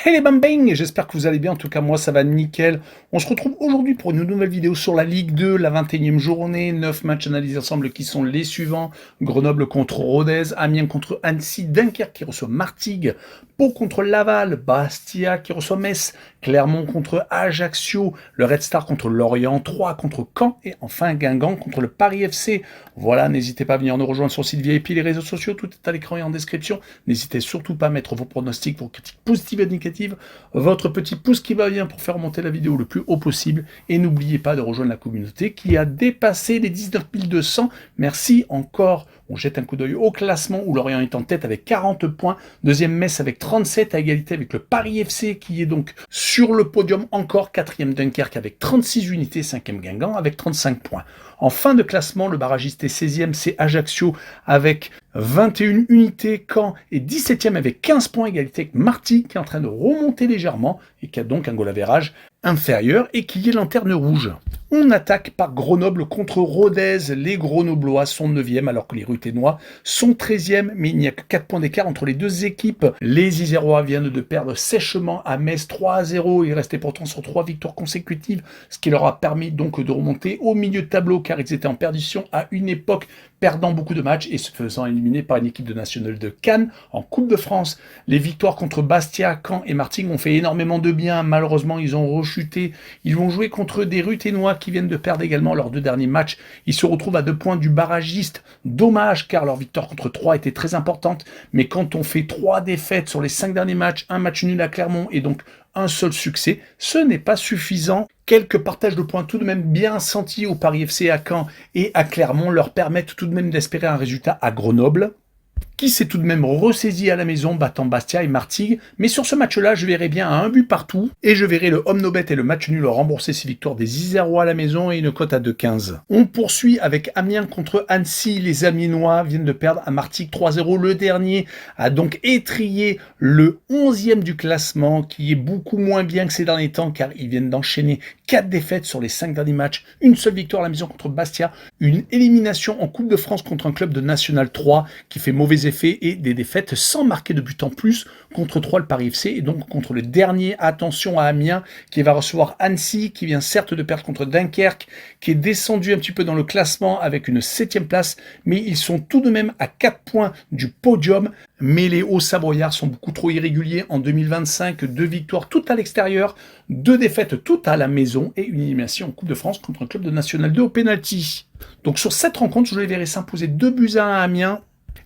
Hey les bambins, j'espère que vous allez bien, en tout cas moi ça va nickel. On se retrouve aujourd'hui pour une nouvelle vidéo sur la Ligue 2, la 21e journée, 9 matchs analysés ensemble qui sont les suivants. Grenoble contre Rodez, Amiens contre Annecy, Dunkerque qui reçoit Martigues, Pau contre Laval, Bastia qui reçoit Metz, Clermont contre Ajaccio, le Red Star contre Lorient, Troyes contre Caen et enfin Guingamp contre le Paris FC. Voilà, n'hésitez pas à venir nous rejoindre sur le site VIP, les réseaux sociaux, tout est à l'écran et en description. N'hésitez surtout pas à mettre vos pronostics, vos critiques positives et négatives, votre petit pouce qui va bien pour faire monter la vidéo le plus haut possible. Et n'oubliez pas de rejoindre la communauté qui a dépassé les 19 200. Merci encore. On jette un coup d'œil au classement où Lorient est en tête avec 40 points. Deuxième Metz avec 37 à égalité avec le Paris FC qui est donc sur le podium encore. Quatrième Dunkerque avec 36 unités. Cinquième Guingamp avec 35 points. En fin de classement, le barragiste est 16e, c'est Ajaccio avec 21 unités. Caen est 17e avec 15 points, égalité avec Martigues qui est en train de remonter légèrement et qui a donc un goal average inférieur et qui est lanterne rouge. On attaque par Grenoble contre Rodez. Les Grenoblois sont 9e alors que les Ruthénois sont 13e, mais il n'y a que 4 points d'écart entre les deux équipes. Les Isérois viennent de perdre sèchement à Metz 3-0. Ils restaient pourtant sur 3 victoires consécutives, ce qui leur a permis donc de remonter au milieu de tableau car ils étaient en perdition à une époque, perdant beaucoup de matchs et se faisant éliminer par une équipe de nationale de Cannes en Coupe de France. Les victoires contre Bastia, Caen et Martigues ont fait énormément de bien. Malheureusement, ils ont rechuté. Ils vont jouer contre des Ruthénois qui viennent de perdre également leurs 2 derniers matchs. Ils se retrouvent à 2 points du barragiste. Dommage car leur victoire contre Troyes était très importante. Mais quand on fait 3 défaites sur les 5 derniers matchs, un match nul à Clermont et donc un seul succès, ce n'est pas suffisant. Quelques partages de points tout de même bien sentis au Paris FC à Caen et à Clermont leur permettent tout de même d'espérer un résultat à Grenoble, qui s'est tout de même ressaisi à la maison, battant Bastia et Martigues. Mais sur ce match-là, je verrai bien à un but partout, et je verrai le homme no bet et le match nul rembourser ses victoires des Isérois à la maison et une cote à 2,15. On poursuit avec Amiens contre Annecy. Les Amiénois viennent de perdre à Martigues 3-0. Le dernier a donc étrillé le 11e du classement, qui est beaucoup moins bien que ces derniers temps, car ils viennent d'enchaîner 4 défaites sur les 5 derniers matchs, une seule victoire à la maison contre Bastia, une élimination en Coupe de France contre un club de National 3 qui fait mauvais effet et des défaites sans marquer de but en plus contre 3 le Paris FC et donc contre le dernier. Attention à Amiens qui va recevoir Annecy qui vient certes de perdre contre Dunkerque qui est descendu un petit peu dans le classement avec une 7e place mais ils sont tout de même à 4 points du podium. Mais les Hauts-Savoyards sont beaucoup trop irréguliers en 2025, 2 victoires toutes à l'extérieur, 2 défaites toutes à la maison et une élimination en Coupe de France contre un club de National 2 au pénalty. Donc sur cette rencontre, je les verrai s'imposer 2-1 à Amiens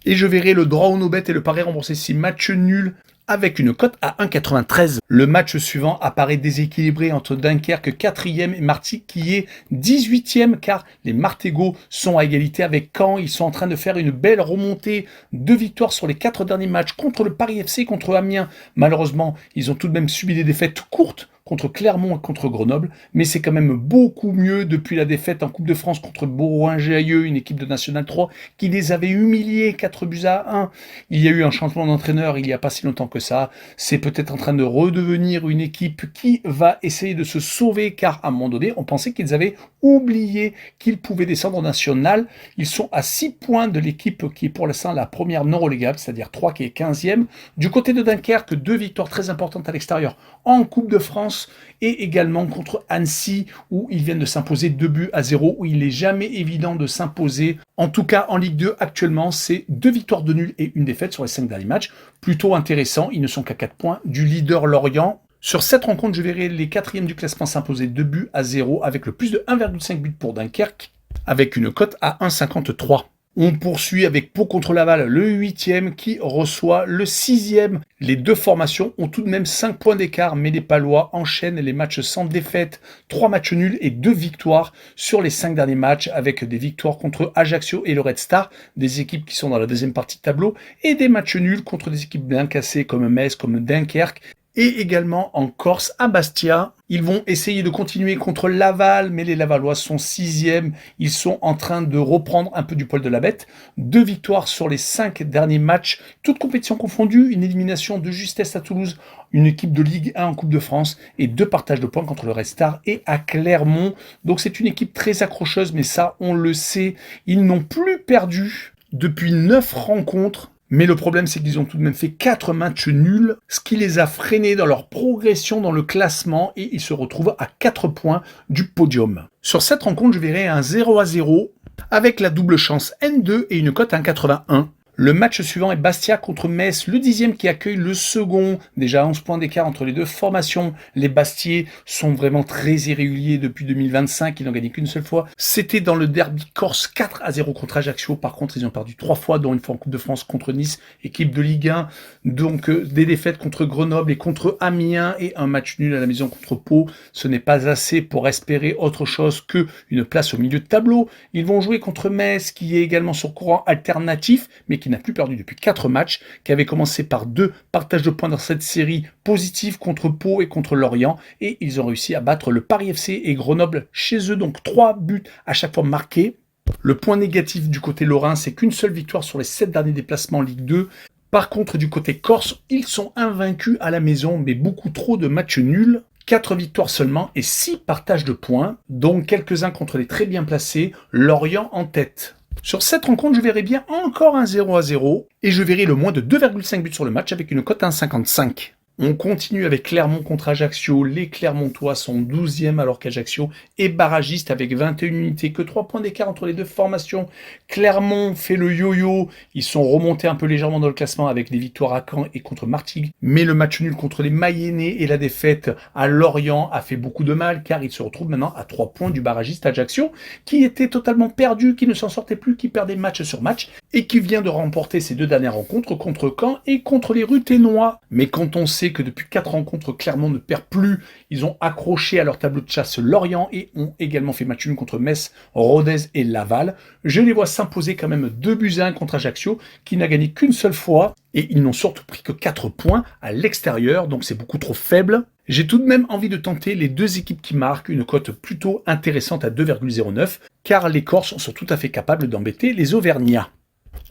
et je verrai le draw au no bet et le pari remboursé si match nul avec une cote à 1,93. Le match suivant apparaît déséquilibré entre Dunkerque 4e et Martigues qui est 18e car les Martégots sont à égalité avec Caen. Ils sont en train de faire une belle remontée, 2 victoires sur les 4 derniers matchs contre le Paris FC, contre Amiens. Malheureusement, ils ont tout de même subi des défaites courtes contre Clermont et contre Grenoble, mais c'est quand même beaucoup mieux depuis la défaite en Coupe de France contre Bourgoin-Jallieu, une équipe de National 3 qui les avait humiliés 4-1. Il y a eu un changement d'entraîneur il n'y a pas si longtemps que ça. C'est peut-être en train de redevenir une équipe qui va essayer de se sauver car à un moment donné, on pensait qu'ils avaient oublié qu'ils pouvaient descendre en National. Ils sont à 6 points de l'équipe qui est pour l'instant la première non relégable, c'est-à-dire 3 qui est 15e. Du côté de Dunkerque, 2 victoires très importantes à l'extérieur en Coupe de France et également contre Annecy où ils viennent de s'imposer 2-0 où il n'est jamais évident de s'imposer. En tout cas en Ligue 2 actuellement c'est 2 victoires de nul et une défaite sur les 5 derniers matchs. Plutôt intéressant, ils ne sont qu'à 4 points du leader Lorient. Sur cette rencontre, je verrai les 4e du classement s'imposer 2-0 avec le plus de 1,5 but pour Dunkerque avec une cote à 1,53. On poursuit avec Pau contre Laval, le 8e qui reçoit le 6e. Les 2 formations ont tout de même 5 points d'écart, mais les Palois enchaînent les matchs sans défaite. 3 matchs nuls et 2 victoires sur les 5 derniers matchs, avec des victoires contre Ajaccio et le Red Star, des équipes qui sont dans la deuxième partie de tableau, et des matchs nuls contre des équipes bien cassées comme Metz, comme Dunkerque, et également en Corse à Bastia. Ils vont essayer de continuer contre Laval, mais les Lavallois sont 6e. Ils sont en train de reprendre un peu du poil de la bête. 2 victoires sur les 5 derniers matchs, toutes compétitions confondues, une élimination de justesse à Toulouse, une équipe de Ligue 1 en Coupe de France et 2 partages de points contre le Red Star et à Clermont. Donc c'est une équipe très accrocheuse, mais ça on le sait, ils n'ont plus perdu depuis 9 rencontres Mais le problème, c'est qu'ils ont tout de même fait 4 matchs nuls, ce qui les a freinés dans leur progression dans le classement et ils se retrouvent à 4 points du podium. Sur cette rencontre, je verrai un 0-0 avec la double chance N2 et une cote à 1,81. Le match suivant est Bastia contre Metz, le 10e qui accueille le second. Déjà 11 points d'écart entre les deux formations. Les Bastiais sont vraiment très irréguliers depuis 2025, ils n'ont gagné qu'une seule fois. C'était dans le derby corse 4-0 contre Ajaccio. Par contre, ils ont perdu 3 fois, dont une fois en Coupe de France contre Nice, équipe de Ligue 1. Donc des défaites contre Grenoble et contre Amiens et un match nul à la maison contre Pau. Ce n'est pas assez pour espérer autre chose qu'une place au milieu de tableau. Ils vont jouer contre Metz, qui est également sur courant alternatif, mais qui n'a plus perdu depuis 4 matchs, qui avait commencé par 2 partages de points dans cette série positive contre Pau et contre Lorient, et ils ont réussi à battre le Paris FC et Grenoble chez eux, donc 3 buts à chaque fois marqués. Le point négatif du côté lorrain, c'est qu'une seule victoire sur les 7 derniers déplacements en Ligue 2. Par contre, du côté corse, ils sont invaincus à la maison, mais beaucoup trop de matchs nuls. 4 victoires seulement et 6 partages de points, dont quelques-uns contre les très bien placés, Lorient en tête. Sur cette rencontre, je verrai bien encore un 0-0 et je verrai le moins de 2,5 buts sur le match avec une cote à 1,55. On continue avec Clermont contre Ajaccio. Les Clermontois sont 12e alors qu'Ajaccio est barragiste avec 21 unités. Que 3 points d'écart entre les deux formations. Clermont fait le yo-yo. Ils sont remontés un peu légèrement dans le classement avec des victoires à Caen et contre Martigues. Mais le match nul contre les Mayennais et la défaite à Lorient a fait beaucoup de mal car ils se retrouvent maintenant à 3 points du barragiste Ajaccio qui était totalement perdu, qui ne s'en sortait plus, qui perdait match sur match et qui vient de remporter ses 2 dernières rencontres contre Caen et contre les Ruténois. Mais quand on sait que depuis 4 rencontres, Clermont ne perd plus. Ils ont accroché à leur tableau de chasse Lorient et ont également fait match nul contre Metz, Rodez et Laval. Je les vois s'imposer quand même 2-1 contre Ajaccio, qui n'a gagné qu'une seule fois. Et ils n'ont surtout pris que 4 points à l'extérieur, donc c'est beaucoup trop faible. J'ai tout de même envie de tenter les 2 équipes qui marquent, une cote plutôt intéressante à 2,09, car les Corses sont tout à fait capables d'embêter les Auvergnats.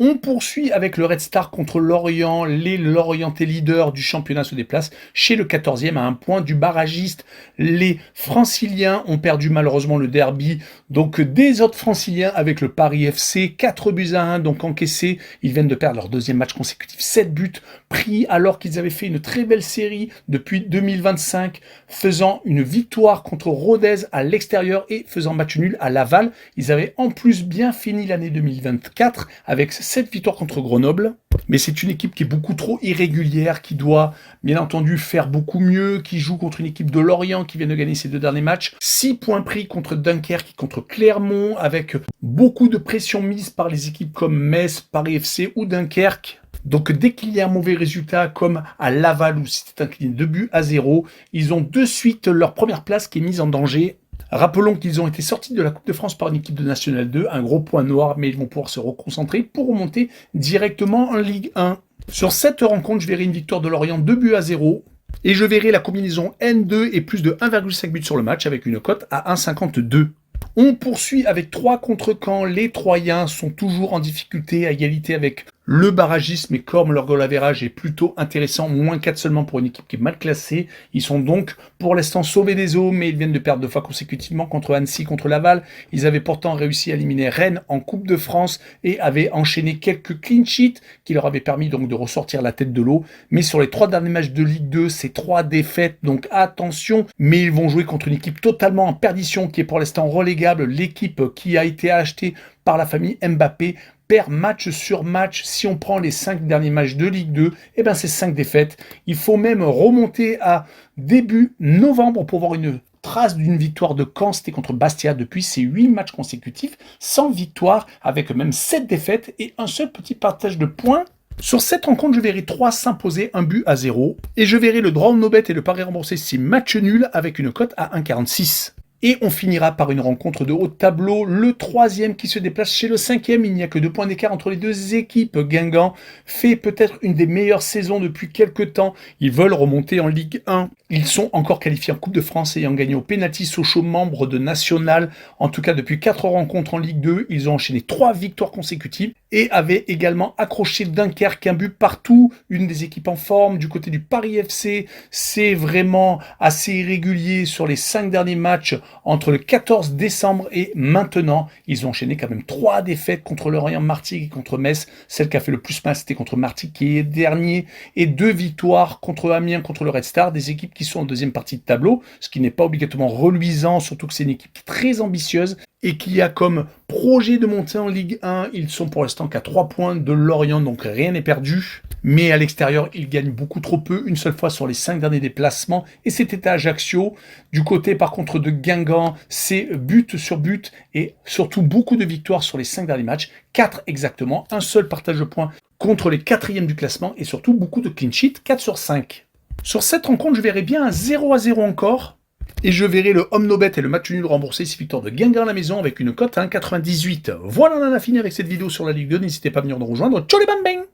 On poursuit avec le Red Star contre Lorient. Les Lorientais leaders du championnat se déplacent chez le 14e à 1 point du barragiste. Les Franciliens ont perdu malheureusement le derby. Donc des autres Franciliens avec le Paris FC, 4-1, donc encaissés. Ils viennent de perdre leur 2e match consécutif, 7 buts pris alors qu'ils avaient fait une très belle série depuis 2025, faisant une victoire contre Rodez à l'extérieur et faisant match nul à Laval. Ils avaient en plus bien fini l'année 2024 avec 7 victoires contre Grenoble, mais c'est une équipe qui est beaucoup trop irrégulière, qui doit bien entendu faire beaucoup mieux, qui joue contre une équipe de Lorient qui vient de gagner ses 2 derniers matchs, 6 points pris contre Dunkerque et contre Clermont, avec beaucoup de pression mise par les équipes comme Metz, Paris FC ou Dunkerque. Donc dès qu'il y a un mauvais résultat, comme à Laval où c'était incliné 2-0, ils ont de suite leur première place qui est mise en danger. Rappelons qu'ils ont été sortis de la Coupe de France par une équipe de National 2, un gros point noir, mais ils vont pouvoir se reconcentrer pour remonter directement en Ligue 1. Sur cette rencontre, je verrai une victoire de Lorient 2-0, et je verrai la combinaison N2 et plus de 1,5 but sur le match avec une cote à 1,52. On poursuit avec 3 contre Caen. Les Troyens sont toujours en difficulté à égalité avec le barragiste, mais comme leur goal average est plutôt intéressant, moins 4 seulement pour une équipe qui est mal classée. Ils sont donc pour l'instant sauvés des eaux, mais ils viennent de perdre 2 fois consécutivement contre Annecy, contre Laval. Ils avaient pourtant réussi à éliminer Rennes en Coupe de France et avaient enchaîné quelques clean sheets qui leur avaient permis donc de ressortir la tête de l'eau. Mais sur les 3 derniers matchs de Ligue 2, c'est 3 défaites, donc attention. Mais ils vont jouer contre une équipe totalement en perdition qui est pour l'instant relégable. L'équipe qui a été achetée par la famille Mbappé perd match sur match. Si on prend les 5 derniers matchs de Ligue 2, c'est 5 défaites. Il faut même remonter à début novembre pour voir une trace d'une victoire de Caen, c'était contre Bastia depuis ces 8 matchs consécutifs, sans victoire, avec même 7 défaites et un seul petit partage de points. Sur cette rencontre, je verrai 3 s'imposer 1-0, et je verrai le draw no bet et le pari remboursé 6 matchs nuls avec une cote à 1,46. Et on finira par une rencontre de haut de tableau, le 3e qui se déplace chez le 5e. Il n'y a que 2 points d'écart entre les 2 équipes. Guingamp fait peut-être une des meilleures saisons depuis quelques temps. Ils veulent remonter en Ligue 1. Ils sont encore qualifiés en Coupe de France ayant gagné au pénalty Sochaux, membre de National. En tout cas, depuis 4 rencontres en Ligue 2, ils ont enchaîné 3 victoires consécutives et avaient également accroché Dunkerque, un but partout. Une des équipes en forme. Du côté du Paris FC, c'est vraiment assez irrégulier sur les 5 derniers matchs. entre le 14 décembre et maintenant. Ils ont enchaîné quand même 3 défaites contre Lorient, Martigues et contre Metz. Celle qui a fait le plus mal, c'était contre Martigues qui est dernier. Et 2 victoires contre Amiens, contre le Red Star. Des équipes qui sont en deuxième partie de tableau, ce qui n'est pas obligatoirement reluisant, surtout que c'est une équipe très ambitieuse et qui a comme projet de monter en Ligue 1. Ils sont pour l'instant qu'à 3 points de Lorient, donc rien n'est perdu. Mais à l'extérieur, ils gagnent beaucoup trop peu, une seule fois sur les 5 derniers déplacements, et c'était à Ajaccio. Du côté, par contre, de Guingamp, c'est but sur but, et surtout beaucoup de victoires sur les 5 derniers matchs, 4 exactement, un seul partage de points contre les 4e du classement, et surtout beaucoup de clean sheet, 4 sur 5. Sur cette rencontre, je verrai bien un 0-0 encore, et je verrai le homme no bet et le match nul remboursé, c'est victoire de Guingamp à la maison avec une cote à 1,98. Voilà, on en a fini avec cette vidéo sur la Ligue 2, n'hésitez pas à venir nous rejoindre. Ciao les bang bang!